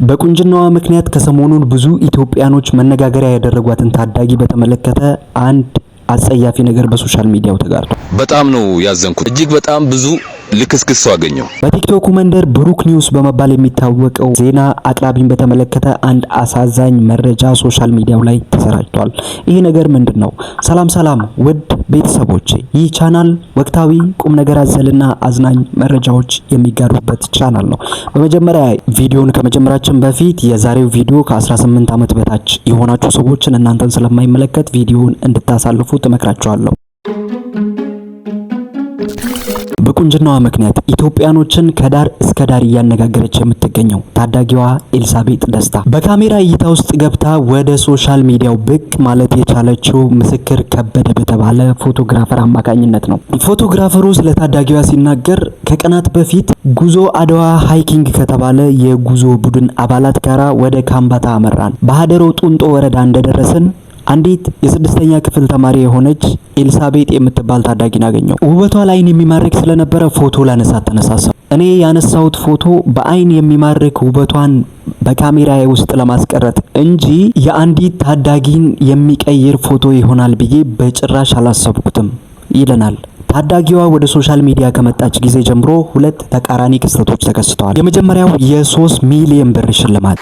በቁንጅናዋ ምክንያት ከሰሞኑን ብዙ ኢትዮጵያኖች መነጋገሪያ ያደረጓትን ታዳጊ በተመለከተ አንድ አጸያፊ ነገር በሶሻል ሚዲያው ተጋርቷል። በጣም ነው ያዘንኩት። እጅግ በጣም ብዙ ልክስክስ ሰው አገኘው። በቲክቶክ መንደር ብሩክ ኒውስ በመባል የሚታወቀው ዜና አቅራቢን በተመለከተ አንድ አሳዛኝ መረጃ ሶሻል ሚዲያው ላይ ተሰራጭቷል። ይሄ ነገር ምንድነው? ሰላም ውድ ቤተሰቦቼ፣ ይህ ቻናል ወቅታዊ ቁም ነገር አዘልና አዝናኝ መረጃዎች የሚጋሩበት ቻናል ነው። በመጀመሪያ ቪዲዮን ከመጀመራችን በፊት የዛሬው ቪዲዮ ከ18 ዓመት በታች የሆናችሁ ሰዎችን እናንተን ስለማይመለከት ቪዲዮን እንድታሳልፉ ተመክራችኋለሁ። በቁንጅናዋ ምክንያት ኢትዮጵያኖችን ከዳር እስከ ዳር እያነጋገረች የምትገኘው ታዳጊዋ ኤልሳቤጥ ደስታ በካሜራ እይታ ውስጥ ገብታ ወደ ሶሻል ሚዲያው ብቅ ማለት የቻለችው ምስክር ከበደ በተባለ ፎቶግራፈር አማካኝነት ነው። ፎቶግራፈሩ ስለ ታዳጊዋ ሲናገር ከቀናት በፊት ጉዞ አድዋ ሃይኪንግ ከተባለ የጉዞ ቡድን አባላት ጋራ ወደ ካምባታ አመራን። በሀደሮ ጡንጦ ወረዳ እንደደረስን አንዲት የስድስተኛ ክፍል ተማሪ የሆነች ኤልሳቤጥ የምትባል ታዳጊን አገኘው። ውበቷ ላይን የሚማርክ ስለነበረ ፎቶ ላነሳት ተነሳሳው። እኔ ያነሳሁት ፎቶ በአይን የሚማርክ ውበቷን በካሜራዬ ውስጥ ለማስቀረት እንጂ የአንዲት ታዳጊን የሚቀይር ፎቶ ይሆናል ብዬ በጭራሽ አላሰብኩትም ይለናል። ታዳጊዋ ወደ ሶሻል ሚዲያ ከመጣች ጊዜ ጀምሮ ሁለት ተቃራኒ ክስተቶች ተከስተዋል። የመጀመሪያው የ3 ሚሊዮን ብር ሽልማት።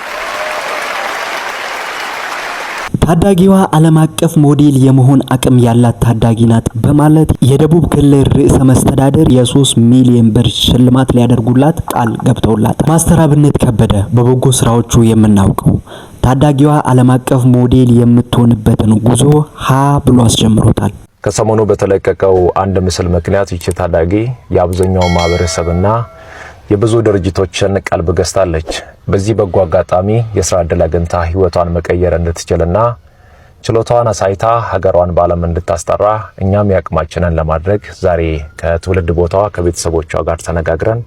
ታዳጊዋ ዓለም አቀፍ ሞዴል የመሆን አቅም ያላት ታዳጊ ናት በማለት የደቡብ ክልል ርዕሰ መስተዳድር የ3 ሚሊዮን ብር ሽልማት ሊያደርጉላት ቃል ገብተውላታል። ማስተር አብነት ከበደ በበጎ ስራዎቹ የምናውቀው ታዳጊዋ ዓለም አቀፍ ሞዴል የምትሆንበትን ጉዞ ሀ ብሎ አስጀምሮታል። ከሰሞኑ በተለቀቀው አንድ ምስል ምክንያት ይቺ ታዳጊ የአብዛኛው ማህበረሰብና የብዙ ድርጅቶችን ቀልብ ገዝታለች። በዚህ በጎ አጋጣሚ የስራ ዕድል አግኝታ ህይወቷን መቀየር እንድትችልና ችሎታዋን አሳይታ ሀገሯን በዓለም እንድታስጠራ እኛም ያቅማችንን ለማድረግ ዛሬ ከትውልድ ቦታዋ ከቤተሰቦቿ ጋር ተነጋግረን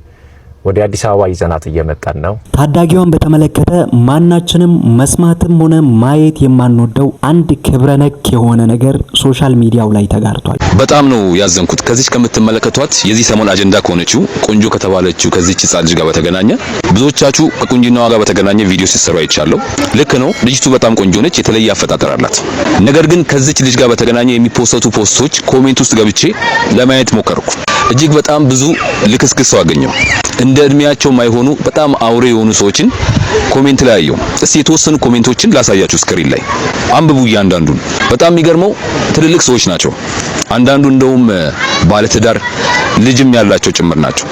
ወደ አዲስ አበባ ይዘናት እየመጣን ነው። ታዳጊዋን በተመለከተ ማናችንም መስማትም ሆነ ማየት የማንወደው አንድ ክብረነክ የሆነ ነገር ሶሻል ሚዲያው ላይ ተጋርቷል። በጣም ነው ያዘንኩት። ከዚህ ከምትመለከቷት የዚህ ሰሞን አጀንዳ ከሆነችው ቆንጆ ከተባለችው ከዚህች ህጻን ልጅ ጋር በተገናኘ ብዙዎቻችሁ ከቁንጅናዋ ጋር በተገናኘ ቪዲዮ ሲሰሩ አይቻለሁ። ልክ ነው፣ ልጅቱ በጣም ቆንጆ ነች፣ የተለየ አፈጣጠር አላት። ነገር ግን ከዚህች ልጅ ጋር በተገናኘ የሚፖስቱ ፖስቶች ኮሜንት ውስጥ ገብቼ ለማየት ሞከርኩ። እጅግ በጣም ብዙ ልክስክስ ሰው አገኘው። እንደ እድሜያቸው ማይሆኑ በጣም አውሬ የሆኑ ሰዎችን ኮሜንት ላይ አየሁ። እስቲ የተወሰኑ ኮሜንቶችን ላሳያችሁ ስክሪን ላይ አንብቡ እያንዳንዱን። በጣም የሚገርመው ትልልቅ ሰዎች ናቸው። አንዳንዱ እንደውም ባለትዳር ልጅም ያላቸው ጭምር ናቸው።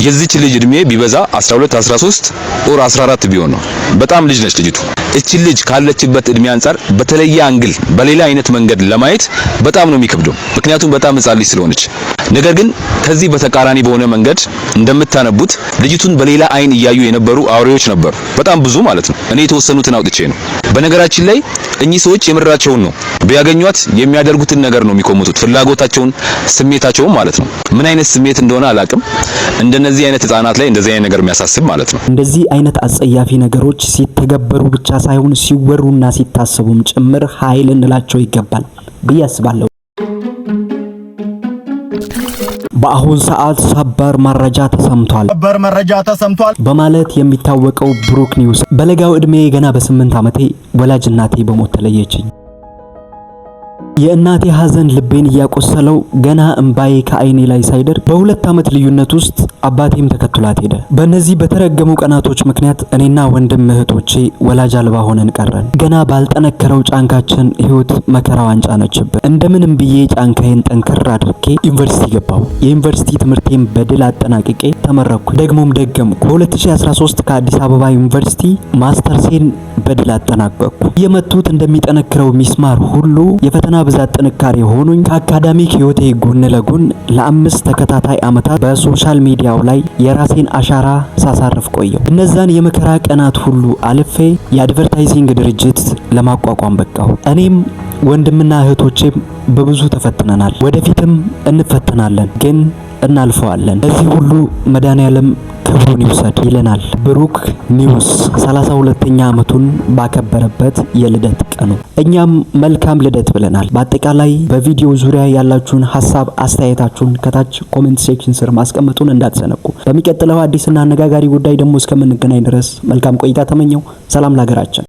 የዚች ልጅ እድሜ ቢበዛ 12 13 ኦር 14 ቢሆን ነው። በጣም ልጅ ነች ልጅቱ። እቺ ልጅ ካለችበት እድሜ አንፃር በተለየ አንግል በሌላ አይነት መንገድ ለማየት በጣም ነው የሚከብደው፣ ምክንያቱም በጣም ህጻን ልጅ ስለሆነች። ነገር ግን ከዚህ በተቃራኒ በሆነ መንገድ እንደምታነቡት ልጅቱን በሌላ አይን እያዩ የነበሩ አውሬዎች ነበሩ፣ በጣም ብዙ ማለት ነው። እኔ የተወሰኑትን አውጥቼ ነው። በነገራችን ላይ እኚህ ሰዎች የምራቸውን ነው ቢያገኟት የሚያደርጉትን ነገር ነው የሚቆሙት፣ ፍላጎታቸውን ስሜታቸውን ማለት ነው። ምን አይነት ስሜት እንደሆነ አላቅም። እንደነዚህ አይነት ህፃናት ላይ እንደዚህ አይነት ነገር የሚያሳስብ ማለት ነው። እንደዚህ አይነት አጸያፊ ነገሮች ሲተገበሩ ብቻ ሳይሆን ሲወሩና ሲታሰቡም ጭምር ኃይል እንላቸው ይገባል ብዬ አስባለሁ። በአሁን ሰዓት ሰበር መረጃ ተሰምቷል በማለት የሚታወቀው ብሩክ ኒውስ በለጋው እድሜ ገና በ8 ዓመቴ ወላጅ እናቴ በሞት ተለየችኝ። የእናቴ ሐዘን ልቤን እያቆሰለው ገና እንባዬ ከአይኔ ላይ ሳይደር በ2 ዓመት ልዩነት ውስጥ አባቴም ተከትሏት ሄደ። በእነዚህ በተረገሙ ቀናቶች ምክንያት እኔና ወንድም እህቶቼ ወላጅ አልባ ሆነን ቀረን። ገና ባልጠነከረው ጫንካችን ህይወት መከራዋን ጫነችብን። እንደምንም ብዬ ጫንካዬን ጠንከር አድርጌ ዩኒቨርሲቲ ገባሁ። የዩኒቨርሲቲ ትምህርቴን በድል አጠናቅቄ ተመረኩ። ደግሞም በ2013 ከአዲስ አበባ ዩኒቨርሲቲ ማስተርሴን በድል አጠናቀቅኩ። የመቱት እንደሚጠነክረው ሚስማር ሁሉ የፈተና ብዛት ጥንካሬ ሆኖኝ ከአካዳሚክ ህይወቴ ጎን ለጎን ለ5 ተከታታይ ዓመታት በሶሻል ሚዲያው ላይ የራሴን አሻራ ሳሳርፍ ቆየው። እነዛን የመከራ ቀናት ሁሉ አልፌ የአድቨርታይዚንግ ድርጅት ለማቋቋም በቃሁ። እኔም ወንድምና እህቶቼም በብዙ ተፈትነናል፣ ወደፊትም እንፈተናለን፣ ግን እናልፈዋለን። ለዚህ ሁሉ መድኃኔዓለም ክብሩን ይውሰድ ይለናል ብሩክ ኒውስ 32ኛ ዓመቱን ባከበረበት የልደት ቀኑ። እኛም መልካም ልደት ብለናል። በአጠቃላይ በቪዲዮ ዙሪያ ያላችሁን ሐሳብ አስተያየታችሁን ከታች ኮሜንት ሴክሽን ስር ማስቀመጡን እንዳትዘነጉ። በሚቀጥለው አዲስና አነጋጋሪ ጉዳይ ደግሞ እስከምንገናኝ ድረስ መልካም ቆይታ ተመኘው። ሰላም ለሀገራችን።